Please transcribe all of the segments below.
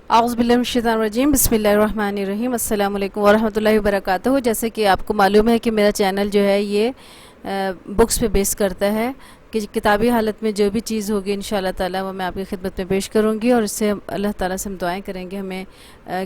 اعوذ باللہ من الشیطان الرجیم، بسم اللہ الرحمن الرحیم، السلام علیکم ورحمۃ اللہ وبرکاتہ۔ جیسے کہ آپ کو معلوم ہے کہ میرا چینل جو ہے یہ بکس پہ بیس کرتا ہے کہ کتابی حالت میں جو بھی چیز ہوگی انشاءاللہ تعالی وہ میں آپ کی خدمت میں پیش کروں گی، اور اس سے اللہ تعالیٰ سے ہم دعائیں کریں گے ہمیں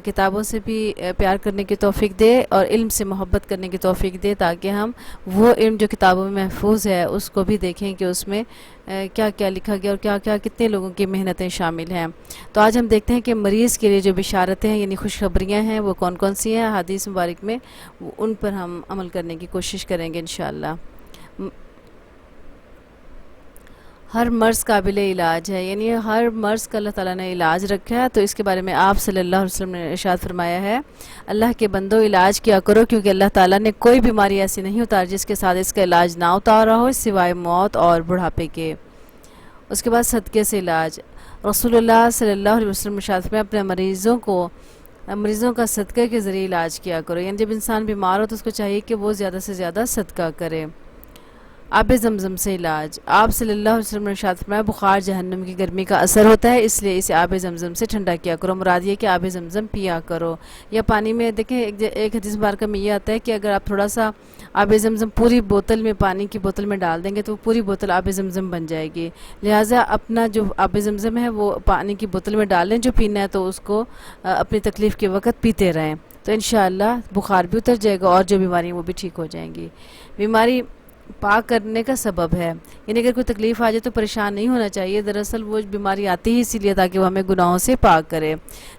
کتابوں سے بھی پیار کرنے کی توفیق دے اور علم سے محبت کرنے کی توفیق دے، تاکہ ہم وہ علم جو کتابوں میں محفوظ ہے اس کو بھی دیکھیں کہ اس میں کیا کیا لکھا گیا اور کیا کیا کتنے لوگوں کی محنتیں شامل ہیں۔ تو آج ہم دیکھتے ہیں کہ مریض کے لیے جو بشارتیں ہیں یعنی خوشخبریاں ہیں وہ کون کون سی ہیں حدیث مبارک میں، ان پر ہم عمل کرنے کی کوشش کریں گے انشاءاللہ۔ ہر مرض قابل علاج ہے، یعنی ہر مرض کا اللہ تعالیٰ نے علاج رکھا ہے، تو اس کے بارے میں آپ صلی اللہ علیہ وسلم نے ارشاد فرمایا ہے، اللہ کے بندو علاج کیا کرو، کیونکہ اللہ تعالیٰ نے کوئی بیماری ایسی نہیں اتار جس کے ساتھ اس کا علاج نہ اتارا ہو سوائے موت اور بڑھاپے کے۔ اس کے بعد صدقے سے علاج، رسول اللہ صلی اللہ علیہ وسلم ارشاد میں اپنے مریضوں کا صدقے کے ذریعے علاج کیا کرو، یعنی جب انسان بیمار ہو تو اس کو چاہیے کہ وہ زیادہ سے زیادہ صدقہ کرے۔ آب زمزم سے علاج، آپ صلی اللہ علیہ وسلم نے ارشاد فرمایا، بخار جہنم کی گرمی کا اثر ہوتا ہے، اس لیے اسے آب زمزم سے ٹھنڈا کیا کرو، مراد یہ کہ آب زمزم پیا کرو یا پانی میں۔ دیکھیں ایک حدیث مبارکہ میں یہ آتا ہے کہ اگر آپ تھوڑا سا آب زمزم پوری بوتل میں، پانی کی بوتل میں ڈال دیں گے تو وہ پوری بوتل آب زمزم بن جائے گی، لہٰذا اپنا جو آب زمزم ہے وہ پانی کی بوتل میں ڈال لیں، جو پینا ہے تو اس کو اپنی تکلیف کے وقت پیتے رہیں، تو انشاءاللہ بخار بھی اتر جائے گا اور جو بیماری ہیں وہ بھی ٹھیک ہو جائیں گی۔ بیماری پاک کرنے کا سبب ہے، یعنی اگر کوئی تکلیف آ جائے تو پریشان نہیں ہونا چاہیے، دراصل وہ بیماری آتی ہی اسی لیے تاکہ وہ ہمیں گناہوں سے پاک کرے۔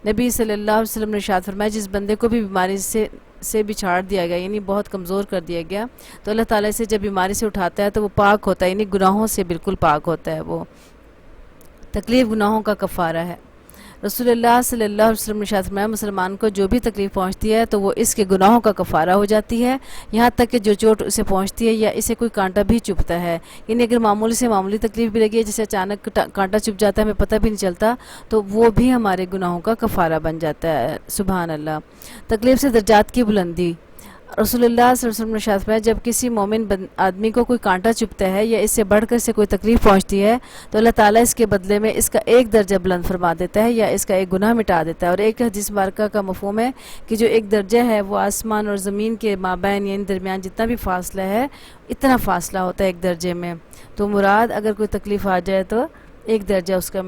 نبی صلی اللہ علیہ وسلم نے ارشاد فرمایا، جس بندے کو بھی بیماری سے بچھاڑ دیا گیا یعنی بہت کمزور کر دیا گیا تو اللہ تعالیٰ سے جب بیماری سے اٹھاتا ہے تو وہ پاک ہوتا ہے، یعنی گناہوں سے بالکل پاک ہوتا ہے۔ وہ تکلیف گناہوں کا کفارہ ہے۔ رسول اللہ صلی اللہ علیہ وسلم نے ارشاد فرمایا، مسلمان کو جو بھی تکلیف پہنچتی ہے تو وہ اس کے گناہوں کا کفارہ ہو جاتی ہے، یہاں تک کہ جو چوٹ اسے پہنچتی ہے یا اسے کوئی کانٹا بھی چبھتا ہے، یعنی اگر معمولی سے معمولی تکلیف بھی لگی ہے، جیسے اچانک کانٹا چبھ جاتا ہے ہمیں پتہ بھی نہیں چلتا، تو وہ بھی ہمارے گناہوں کا کفارہ بن جاتا ہے۔ سبحان اللہ۔ تکلیف سے درجات کی بلندی، رسول اللہ صلی اللہ علیہ وسلم نے ارشاد فرمایا، جب کسی مومن آدمی کو کوئی کانٹا چبھتا ہے یا اس سے بڑھ کر سے کوئی تکلیف پہنچتی ہے تو اللہ تعالیٰ اس کے بدلے میں اس کا ایک درجہ بلند فرما دیتا ہے یا اس کا ایک گناہ مٹا دیتا ہے، اور ایک حدیث مبارکہ کا مفہوم ہے کہ جو ایک درجہ ہے وہ آسمان اور زمین کے مابین یعنی درمیان جتنا بھی فاصلہ ہے اتنا فاصلہ ہوتا ہے ایک درجے میں، تو مراد اگر کوئی تکلیف آ جائے تو ایک درجہ اس کا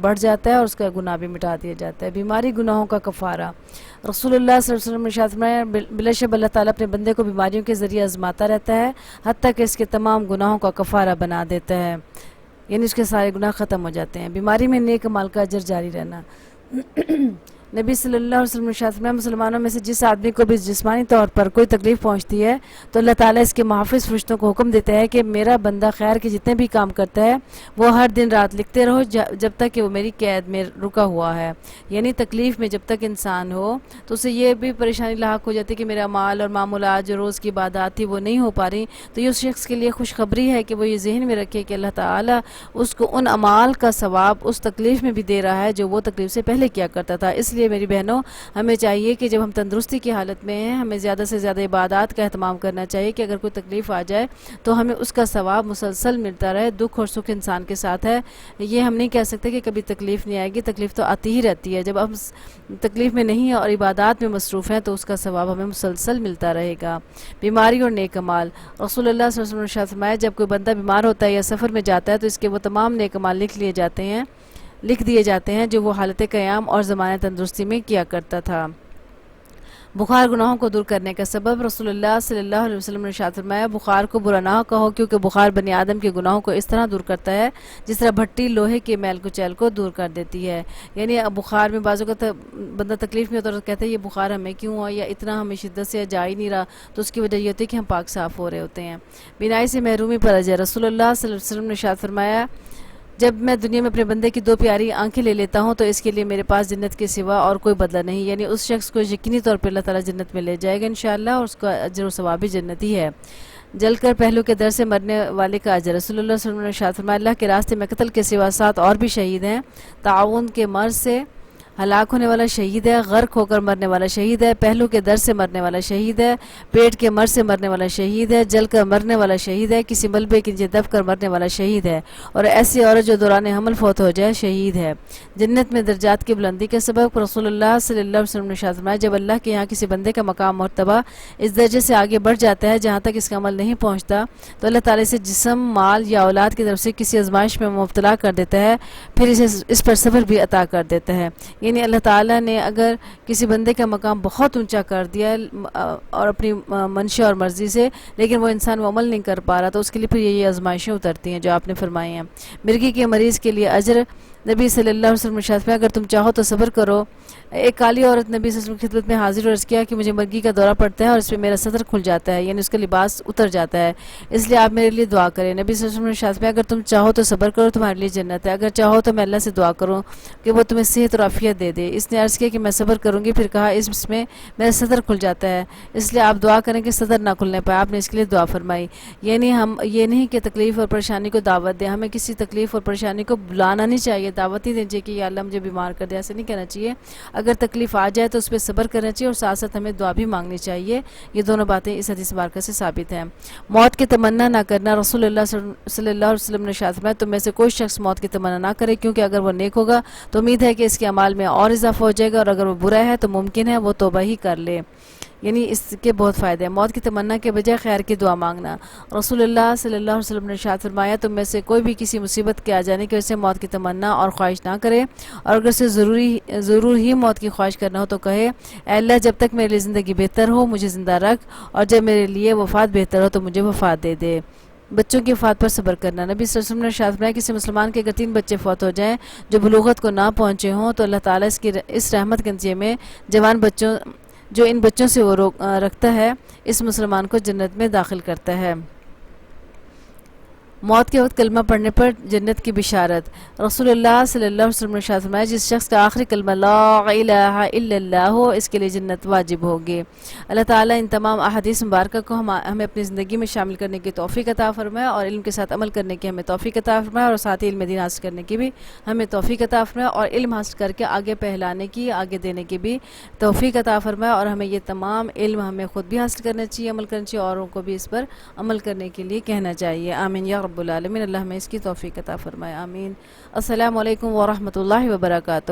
بڑھ جاتا ہے اور اس کا گناہ بھی مٹا دیا جاتا ہے۔ بیماری گناہوں کا کفارہ، رسول اللہ صلی اللہ علیہ وسلم نے ارشاد فرمایا، بلا شک اللہ تعالیٰ اپنے بندے کو بیماریوں کے ذریعے آزماتا رہتا ہے حتیٰ کہ اس کے تمام گناہوں کا کفارہ بنا دیتا ہے، یعنی اس کے سارے گناہ ختم ہو جاتے ہیں۔ بیماری میں نیک عمل کا اجر جاری رہنا، نبی صلی اللہ علیہ وسلم نے ارشاد فرمایا، مسلمانوں میں سے جس آدمی کو بھی جسمانی طور پر کوئی تکلیف پہنچتی ہے تو اللہ تعالیٰ اس کے محافظ فرشتوں کو حکم دیتا ہے کہ میرا بندہ خیر کے جتنے بھی کام کرتا ہے وہ ہر دن رات لکھتے رہو جب تک کہ وہ میری قید میں رکا ہوا ہے، یعنی تکلیف میں جب تک انسان ہو تو اسے یہ بھی پریشانی لاحق ہو جاتی ہے کہ میرا مال اور معمولات جو روز کی عبادات تھی وہ نہیں ہو پا رہی، تو یہ اس شخص کے لیے خوشخبری ہے کہ وہ یہ ذہن میں رکھے کہ اللہ تعالیٰ اس کو ان اعمال کا ثواب اس تکلیف میں بھی دے رہا ہے جو وہ تکلیف سے پہلے کیا کرتا تھا۔ اس لیے میری بہنوں ہمیں چاہیے کہ جب ہم تندرستی کی حالت میں ہیں ہمیں زیادہ سے زیادہ عبادات کا اہتمام کرنا چاہیے کہ اگر کوئی تکلیف آ جائے تو ہمیں اس کا ثواب مسلسل ملتا رہے۔ دکھ اور سکھ انسان کے ساتھ ہے، یہ ہم نہیں کہہ سکتے کہ کبھی تکلیف نہیں آئے گی، تکلیف تو آتی ہی رہتی ہے، جب ہم تکلیف میں نہیں ہیں اور عبادات میں مصروف ہیں تو اس کا ثواب ہمیں مسلسل ملتا رہے گا۔ بیماری اور نیک اعمال، رسول اللہ صلی اللہ علیہ وسلم نے ارشاد فرمایا، جب کوئی بندہ بیمار ہوتا ہے یا سفر میں جاتا ہے تو اس کے وہ تمام نیک اعمال لکھ دیے جاتے ہیں جو وہ حالت قیام اور زمانہ تندرستی میں کیا کرتا تھا۔ بخار گناہوں کو دور کرنے کا سبب، رسول اللہ صلی اللہ علیہ وسلم نے ارشاد فرمایا، بخار کو برا نہ کہو کیونکہ بخار بنی آدم کے گناہوں کو اس طرح دور کرتا ہے جس طرح بھٹی لوہے کے میل کچیل کو دور کر دیتی ہے، یعنی بخار میں بعضوں کا بندہ تکلیف میں ہوتا ہے تو کہتا ہے یہ بخار ہمیں کیوں ہوا یا اتنا ہمیں شدت سے جا ہی نہیں رہا، تو اس کی وجہ یہ ہوتی ہے کہ ہم پاک صاف ہو رہے ہوتے ہیں۔ بینائی سے محرومی پر اجر، رسول اللہ صلی اللہ علیہ وسلم نے ارشاد فرمایا، جب میں دنیا میں اپنے بندے کی دو پیاری آنکھیں لے لیتا ہوں تو اس کے لیے میرے پاس جنت کے سوا اور کوئی بدلہ نہیں، یعنی اس شخص کو یقینی طور پر اللہ تعالیٰ جنت میں لے جائے گا انشاءاللہ، اور اس کا اجر و ثواب بھی جنت ہی ہے۔ جل کر پہلو کے در سے مرنے والے کا اجر، رسول اللہ صلی اللہ علیہ وسلم نے ارشاد فرمایا، اللہ کے راستے میں قتل کے سوا 7 اور بھی شہید ہیں، تعاون کے مرض سے ہلاک ہونے والا شہید ہے، غرق ہو کر مرنے والا شہید ہے، پہلو کے درد سے مرنے والا شہید ہے، پیٹ کے مرض سے مرنے والا شہید ہے، جل کر مرنے والا شہید ہے، کسی ملبے کے نیچے دب کر مرنے والا شہید ہے، اور ایسی عورت جو دوران حمل فوت ہو جائے شہید ہے۔ جنت میں درجات کی بلندی کے سبب رسول اللہ صلی اللہ علیہ وسلم نے ارشاد فرمایا، جب اللہ کے یہاں کسی بندے کا مقام مرتبہ اس درجے سے آگے بڑھ جاتا ہے جہاں تک اس کا عمل نہیں پہنچتا، تو اللہ تعالیٰ سے جسم، مال یا اولاد کی طرف سے کسی آزمائش میں مبتلا کر دیتا ہے، پھر اسے اس پر صبر بھی عطا کر دیتا ہے۔ یعنی اللہ تعالیٰ نے اگر کسی بندے کا مقام بہت اونچا کر دیا اور اپنی منشا اور مرضی سے، لیکن وہ انسان وہ عمل نہیں کر پا رہا، تو اس کے لیے پھر یہ آزمائشیں اترتی ہیں جو آپ نے فرمائی ہیں۔ مرگی کے مریض کے لیے اجر، نبی صلی اللہ علیہ وسلم نے ارشاد فرمایا، اگر تم چاہو تو صبر کرو۔ ایک کالی عورت نبی صلی اللہ علیہ وسلم کی خدمت میں حاضر اور عرض کیا کہ مجھے مرگی کا دورہ پڑتا ہے اور اس پہ میرا صدر کھل جاتا ہے، یعنی اس کا لباس اتر جاتا ہے، اس لیے آپ میرے لیے دعا کریں۔ نبی صلی اللہ علیہ وسلم نے ارشاد فرمایا، اگر تم چاہو تو صبر کرو، تمہارے لیے جنت ہے، اگر چاہو تو میں اللہ سے دعا کروں کہ وہ تمہیں صحت اور عافیت دے دے۔ اس نے عرض کیا کہ میں صبر کروں گی، پھر کہا اس میں میرا صدر کھل جاتا ہے، اس لیے آپ دعا کریں کہ صدر نہ کھلنے پائے۔ آپ نے اس کے لیے دعا فرمائی۔ یعنی ہم یہ نہیں کہ تکلیف اور پریشانی کو دعوت دیں، ہمیں کسی تکلیف اور پریشانی کو بلانا نہیں چاہیے، دعوت نہیں دینی چاہیے کہ یا اللہ مجھے بیمار کر دے، ایسے نہیں کہنا چاہیے۔ اگر تکلیف آ جائے تو اس پہ صبر کرنا چاہیے اور ساتھ ساتھ ہمیں دعا بھی مانگنی چاہیے۔ یہ دونوں باتیں اس حدیث مبارکہ سے ثابت ہیں۔ موت کی تمنا نہ کرنا، رسول اللہ صلی اللہ علیہ وسلم نے ارشاد فرمایا، تم میں سے کوئی شخص موت کی تمنا نہ کرے، کیونکہ اگر وہ نیک ہوگا تو امید ہے کہ اس کے اعمال میں اور اضافہ ہو جائے گا، اور اگر وہ برا ہے تو ممکن ہے وہ توبہ ہی کر لے۔ یعنی اس کے بہت فائدے ہیں۔ موت کی تمنا کے بجائے خیر کی دعا مانگنا، رسول اللہ صلی اللہ علیہ وسلم نے ارشاد فرمایا، تم میں سے کوئی بھی کسی مصیبت کے آ جانے کی وجہ سے موت کی تمنا اور خواہش نہ کرے، اور اگر اسے ضرور ہی موت کی خواہش کرنا ہو تو کہے، اے اللہ جب تک میری زندگی بہتر ہو مجھے زندہ رکھ، اور جب میرے لیے وفات بہتر ہو تو مجھے وفات دے دے۔ بچوں کی وفات پر صبر کرنا، نبی صلی اللہ علیہ وسلم نے ارشاد فرمایا، کسی مسلمان کے اگر 3 بچے فوت ہو جائیں جو بلوغت کو نہ پہنچے ہوں تو اللہ تعالیٰ اس رحمت کے نتیجے میں جوان بچوں جو ان بچوں سے وہ رکھتا ہے، اس مسلمان کو جنت میں داخل کرتا ہے۔ موت کے وقت کلمہ پڑھنے پر جنت کی بشارت، رسول اللہ صلی اللہ علیہ وسلم نے ارشاد فرمایا، جس شخص کا آخری کلمہ لا الہ الا اللہ ہو اس کے لیے جنت واجب ہوگی۔ اللہ تعالیٰ ان تمام احادیث مبارکہ کو ہمیں اپنی زندگی میں شامل کرنے کی توفیق عطا فرمائے، اور علم کے ساتھ عمل کرنے کی ہمیں توفیق عطا فرمائے، اور ساتھ ہی علم دین حاصل کرنے کی بھی ہمیں توفیق عطا فرمائے، اور علم حاصل کر کے آگے پھیلانے کی، آگے دینے کی بھی توفیق عطا فرمائے، اور ہمیں یہ تمام علم ہمیں خود بھی حاصل کرنا چاہیے، عمل کرنا چاہیے، اوروں کو بھی اس پر عمل کرنے کے لیے کہنا چاہیے۔ آمین یا رب العالمین۔ اللہ ہمیں اس کی توفیق عطا فرمائے، آمین۔ السلام علیکم ورحمۃ اللہ وبرکاتہ۔